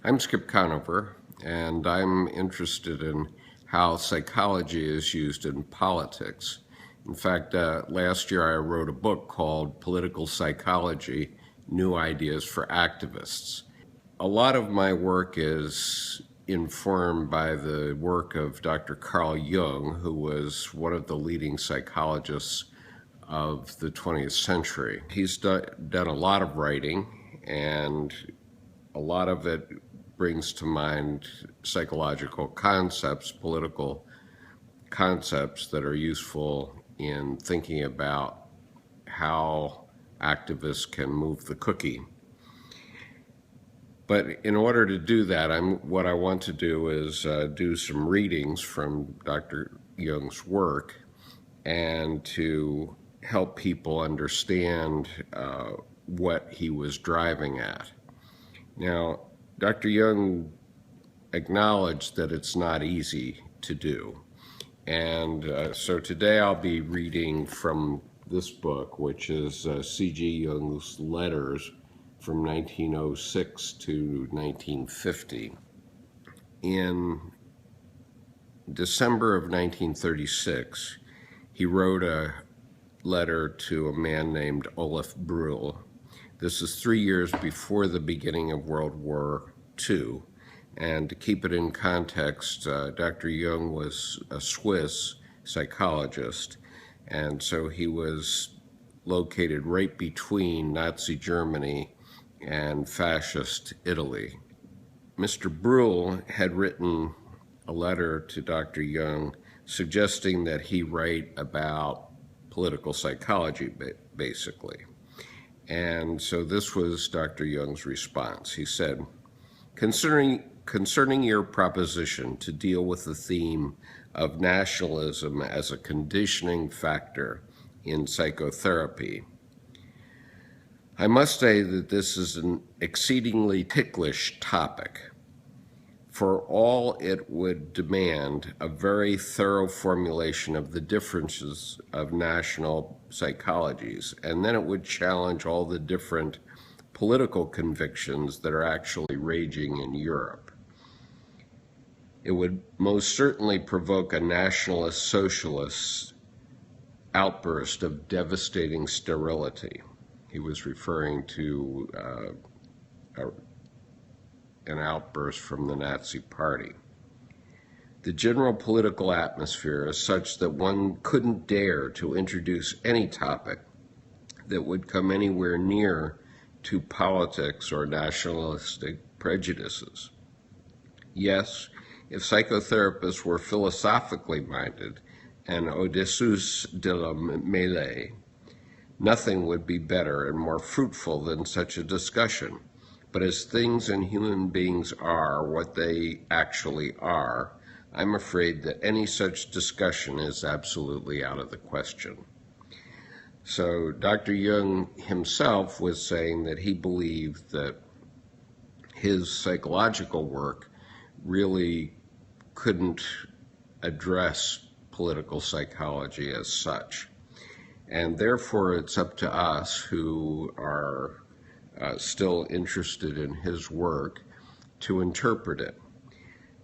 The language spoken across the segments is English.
I'm Skip Conover, and I'm interested in how psychology is used in politics. In fact, last year I wrote a book called Political Psychology: New Ideas for Activists. A lot of my work is informed by the work of Dr. Carl Jung, who was one of the leading psychologists of the 20th century. He's done a lot of writing, and a lot of it brings to mind psychological concepts, political concepts that are useful in thinking about how activists can move the cookie. But in order to do that, what I want to do is do some readings from Dr. Jung's work and to help people understand what he was driving at. Now, Dr. Jung acknowledged that it's not easy to do. And so today I'll be reading from this book, which is C.G. Jung's letters from 1906 to 1950. In December of 1936, he wrote a letter to a man named Olaf Brühl. This is 3 years before the beginning of World War II. And to keep it in context, Dr. Jung was a Swiss psychologist, and so he was located right between Nazi Germany and fascist Italy. Mr. Brühl had written a letter to Dr. Jung suggesting that he write about political psychology, basically. And so this was Dr. Jung's response. He said, Concerning your proposition to deal with the theme of nationalism as a conditioning factor in psychotherapy, I must say that this is an exceedingly ticklish topic. For all, it would demand a very thorough formulation of the differences of national psychologies, and then it would challenge all the different political convictions that are actually raging in Europe. It would most certainly provoke a nationalist socialist outburst of devastating sterility. He was referring to an outburst from the Nazi Party. The general political atmosphere is such that one couldn't dare to introduce any topic that would come anywhere near to politics or nationalistic prejudices. Yes, if psychotherapists were philosophically minded and au-dessus de la mêlée, nothing would be better and more fruitful than such a discussion. But as things and human beings are what they actually are, I'm afraid that any such discussion is absolutely out of the question. So Dr. Jung himself was saying that he believed that his psychological work really couldn't address political psychology as such. And therefore, it's up to us who are still interested in his work to interpret it.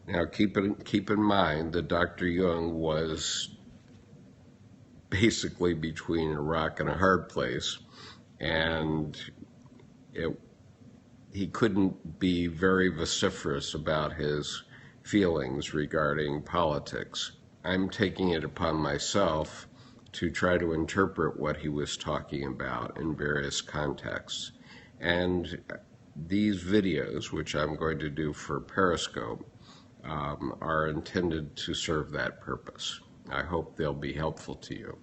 Now, keep in mind that Dr. Jung was basically between a rock and a hard place, and he couldn't be very vociferous about his feelings regarding politics. I'm taking it upon myself to try to interpret what he was talking about in various contexts. And these videos, which I'm going to do for Periscope, are intended to serve that purpose. I hope they'll be helpful to you.